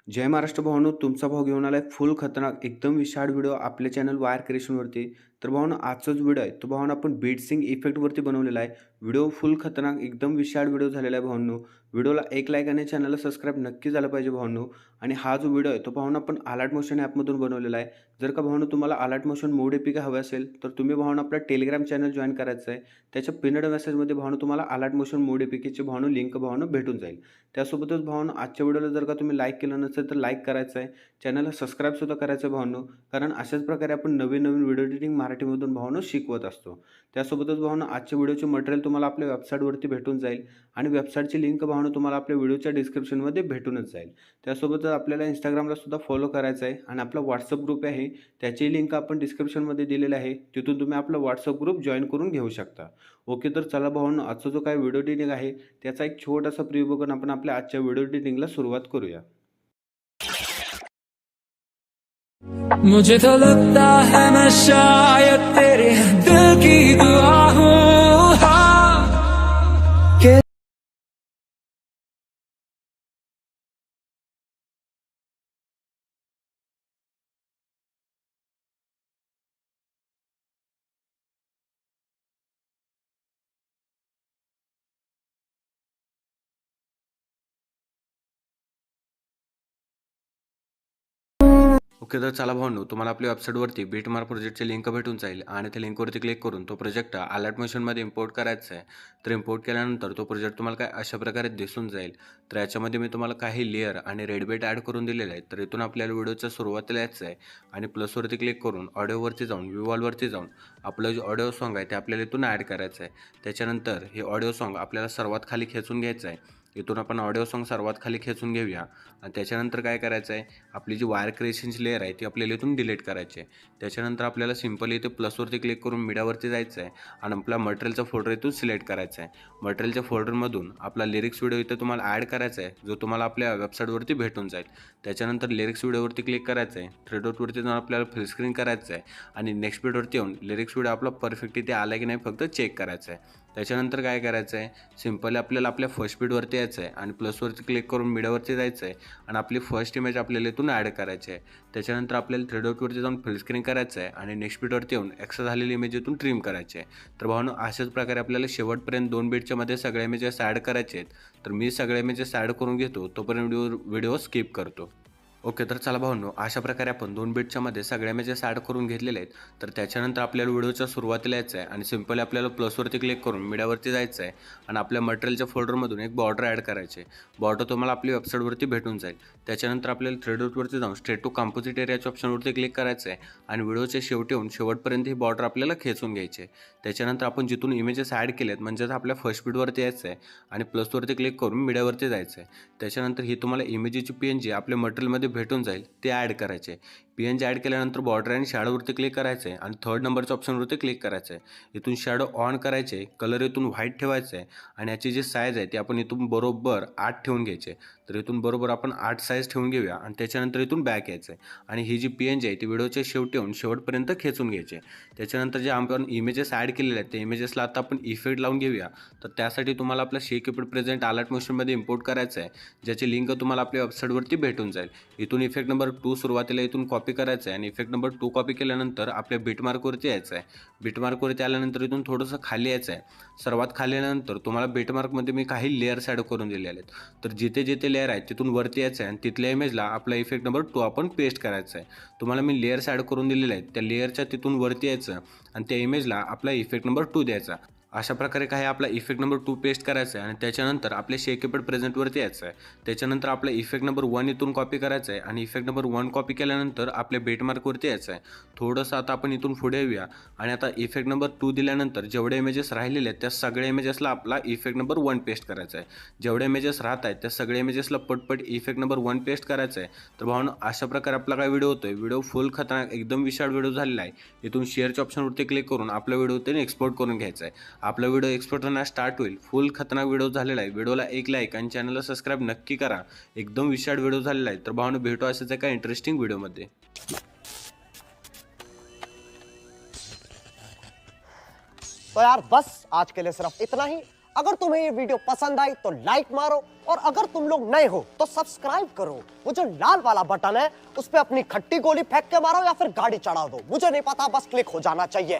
जय महाराष्ट्र भावांनो, तुमचा भाऊ घेऊन आलाय फुल खतरनाक एकदम विशाळ व्हिडिओ आपल्या चॅनल वायर क्रिएशनवरती. तर भावांनो, आजचा जो व्हिडिओ आहे तो भावांनो आपण बीट सिंग इफेक्टवरती बनवलेला आहे. व्हिडिओ फुल खतरनाक एकदम विशाळ व्हिडिओ झालेला आहे भावांनो. व्हिडिओला एक लाईक आणि चॅनलला सबस्क्राईब नक्की झालं पाहिजे भावांनो. आणि हा जो व्हिडिओ आहे तो भावांनो आपण अलर्ट मोशन ॲपमधून बनवलेला आहे. जर का भावांनो तुम्हाला अलर्ट मोशन मोड एपीके हवे असेल तर तुम्ही भावांनो आपला टेलिग्राम चॅनल जॉइन करायचं आहे. त्याच्या पिनड मेसेजमध्ये भावांनो तुम्हाला अलर्ट मोशन मोड एपीकेची भावांनो लिंक भावांनो भेटून जाईल. त्यासोबतच भावांनो, आजच्या व्हिडिओला जर का तुम्ही लाईक केलं नसेल तर लाईक करायचं आहे. चॅनलला सबस्क्राईबसुद्धा करायचं आहे भावांनो. कारण अशाच प्रकारे आपण नवीन व्हिडिओ एडिटिंग मराठीमधून भावांनो शिकवत असतो. त्यासोबतच भावांनो, आजच्या व्हिडिओचे मटेरियल तुम्हाला आपल्या वेबसाईटवरती भेटून जाईल आणि वेबसाईटची लिंक भावांनो तुम्हाला आपल्या व्हिडिओच्या डिस्क्रिप्शनमध्ये भेटूनच जाईल. त्यासोबतच आपल्याला Instagramला सुद्धा फॉलो करायचं आहे आणि आपला WhatsApp ग्रुप आहे त्याची लिंक आपण डिस्क्रिप्शनमध्ये दिलेली आहे. तिथून तुम्ही आपला WhatsApp ग्रुप जॉइन करून घेऊ शकता. ओके, तर चला भावांनो, आजचा जो काही व्हिडिओ एडिटिंग आहे त्याचा एक छोटासा प्रिव्ह्यू बघून आपण आपल्या आजच्या व्हिडिओ एडिटिंगला सुरुवात करूया. मुझे तो लगता है मैं शायद तेरे दिल की दुआ हूँ हाँ कि ओके, तर चला भावांनो, तुम्हाला आपल्या वेबसाईटवरती बीटमार्क प्रोजेक्टची लिंक भेटून जाईल आणि त्या लिंकवरती क्लिक करून तो प्रोजेक्ट अलर्ट मोशनमध्ये इम्पोर्ट करायचा आहे. तर इम्पोर्ट केल्यानंतर तो प्रोजेक्ट तुम्हाला काय अशा प्रकारे दिसून जाईल. तर याच्यामध्ये मी तुम्हाला काही लेअर आणि रेड बेट ॲड करून दिलेले आहेत. तर इथून आपल्याला व्हिडिओच्या सुरुवातीला यायचं आहे आणि प्लसवरती क्लिक करून ऑडिओवरती जाऊन व्हिवॉलवरती जाऊन आपलं जे ऑडिओ सॉन्ग आहे ते आपल्याला इथून ॲड करायचं आहे. त्याच्यानंतर हे ऑडिओ सॉन्ग आपल्याला सर्वात खाली खेचून घ्यायचं आहे. इथून आपण ऑडिओ सॉन्ग सर्वात खाली खेचून घेऊया आणि त्याच्यानंतर काय करायचं आहे, आपली जी वायर क्रिएशनची लेअर आहे ती आपल्याला इथून डिलीट करायची आहे. त्याच्यानंतर आपल्याला सिंपली इथे प्लसवरती क्लिक करून मीडियावरती जायचं आहे आणि आपला मटेरियलचा फोल्डर इथून सिलेक्ट करायचा आहे. मटेरियलच्या फोल्डरमधून आपला लिरिक्स व्हिडिओ इथे तुम्हाला ॲड करायचा आहे, जो तुम्हाला आपल्या वेबसाईटवरती भेटून जाईल. त्याच्यानंतर लिरिक्स व्हिडिओवरती क्लिक करायचं आहे. थ्री डॉटवरती जाऊन आपल्याला फुल स्क्रीन करायचं आहे आणि नेक्स्ट पेजवरती येऊन लिरिक्स व्हिडिओ आपला परफेक्ट इथे आला की नाही फक्त चेक करायचं आहे. त्याच्यानंतर काय करायचं आहे, सिंपली आपल्याला आपल्या फर्स्ट बीटवरती यायचं आहे आणि प्लसवरती क्लिक करून मीडियावरती जायचं आहे आणि आपली फर्स्ट इमेज आपल्याला इथून ॲड करायची आहे. त्याच्यानंतर आपल्याला थ्री डॉटवरती जाऊन फुल स्क्रीन करायचं आहे आणि नेक्स्ट बीटवरती येऊन एक्स्ट्रा झालेली इमेज इथून ट्रिम करायची आहे. तर भावांनो, अशाच प्रकारे आपल्याला शेवटपर्यंत 2 बीटच्या मध्ये सगळ्या इमेजेस ॲड करायचे आहेत. तर मी सगळ्या इमेजेस ॲड करून घेतो, तोपर्यंत व्हिडिओ स्किप करतो. ओके, तर चला भावांनो, अशा प्रकारे आपण 2 बीटच्या मध्ये सगळ्या इमेजेस ॲड करून घेतलेले आहेत. तर त्याच्यानंतर आपल्याला व्हिडिओच्या सुरुवातीला यायचं आहे आणि सिंपली आपल्याला प्लसवरती क्लिक करून मीडियावरती जायचं आहे आणि आपल्या मटेरियलच्या फोल्डरमधून एक बॉर्डर ॲड करायचे. बॉर्डर तुम्हाला आपली वेबसाईटवरती भेटून जाईल. त्याच्यानंतर आपल्याला थ्री डॉटवरती जाऊन स्ट्रेट टू कंपोजिट एरियाच्या ऑप्शनवरती क्लिक करायचं आहे आणि व्हिडिओच्या शेवटी येऊन शेवटपर्यंत ही बॉर्डर आपल्याला खेचून घ्यायची आहे. त्याच्यानंतर आपण जिथून इमेजेस ॲड केलेत म्हणजेच आपल्या फर्स्ट बीटवरती यायचं आहे आणि प्लसवरती क्लिक करून मीडियावरती जायचं आहे. त्याच्यानंतर ही तुम्हाला इमेजेसची PNG आपल्या मटेरियलमध्ये भेटून जाईल, ते ॲड करायचे. PNG ॲड केल्यानंतर बॉर्डर आणि शॅडोवरती क्लिक करायचं आहे आणि थर्ड नंबरच्या ऑप्शनवरती क्लिक करायचं आहे. इथून शॅडो ऑन करायचे, कलर इथून व्हाईट ठेवायचं आहे आणि याची जी साईज आहे ती आपण इथून बरोबर 8 ठेवून घ्यायची. तर इथून बरोबर आपण 8 साईज ठेवून घेऊया आणि त्याच्यानंतर इथून बॅक यायचं आहे आणि ही जी PNG आहे ती व्हिडिओच्या शेवटी येऊन शेवटपर्यंत खेचून घ्यायची. त्याच्यानंतर जे आपण इमेजेस ॲड केलेले आहेत त्या इमेजेसला आता आपण इफेक्ट लावून घेऊया. तर त्यासाठी तुम्हाला आपला शेक इफेक्ट प्रेझेंट अलर्ट मोशनमध्ये इम्पोर्ट करायचं आहे, ज्याची लिंक तुम्हाला आपल्या वेबसाईटवरती भेटून जाईल. इथून इफेक्ट नंबर 2 सुरुवातीला इथून कॉपी करायचं आहे आणि इफेक्ट नंबर 2 कॉपी केल्यानंतर आपल्या बीटमार्कवरती यायचं आहे. बीटमार्कवरती आल्यानंतर इथून थोडंसं खाली यायचं आहे. सर्वात खाली आल्यानंतर तुम्हाला बीटमार्कमध्ये मी काही लेअर्स ॲड करून दिलेले आहेत. तर जिथे जिथे लेअर आहेत तिथून वरती यायचं आहे आणि तिथल्या इमेजला आपला इफेक्ट नंबर 2 आपण पेस्ट करायचा आहे. तुम्हाला मी लेअर्स ॲड करून दिलेले आहेत, त्या लेअरच्या तिथून वरती यायचं आणि त्या इमेजला आपला इफेक्ट नंबर 2 द्यायचा. अशा प्रकारे काय आपला इफेक्ट नंबर 2 पेस्ट करायचा आहे आणि त्याच्यानंतर आपल्या शेक इफेक्ट प्रेझेंटवरती यायचं आहे. त्याच्यानंतर आपला इफेक्ट नंबर 1 इथून कॉपी करायचा आहे आणि इफेक्ट नंबर 1 कॉपी केल्यानंतर आपल्या बेटमार्कवरती यायचं आहे. थोडंसं आता आपण इथून पुढे येऊया आणि आता इफेक्ट नंबर 2 दिल्यानंतर जेवढे इमेजेस राहिलेले आहेत त्या सगळ्या इमेजेसला आपला इफेक्ट नंबर 1 पेस्ट करायचा आहे. जेवढे इमेजेस राहत आहेत त्या सगळ्या इमेजेसला पटपट इफेक्ट नंबर 1 पेस्ट करायचा आहे. तर भावांनो, अशा प्रकारे आपला काय व्हिडिओ होतोय, व्हिडिओ फुल खतरनाक एकदम विशाळ व्हिडिओ झालेला आहे. इथून शेअरच्या ऑप्शनवरती क्लिक करून आपला व्हिडिओ त्याने एक्सपोर्ट करून घ्यायचा आहे. आपला व्हिडिओ एक्सपोर्ट होण्यास स्टार्ट होईल. फुल खतरनाक व्हिडिओ झालेला आहे. व्हिडिओला एक लाईक आणि चॅनलला सबस्क्राईब नक्की करा. एकदम विशाळ व्हिडिओ झालेला आहे. तर भावांनो, भेटू अशाच एका इंटरेस्टिंग व्हिडिओमध्ये. तो यार बस आज के लिए सिर्फ इतना ही। अगर तुम्हें ये वीडियो पसंद आई तो लाइक मारो, और अगर तुम लोग नए हो तो सब्सक्राइब करो। वो जो लाल वाला बटन है उस पे अपनी खट्टी गोली फेंक के मारो या फिर गाड़ी चढ़ा दो, मुझे नहीं पता, बस क्लिक हो जाना चाहिए।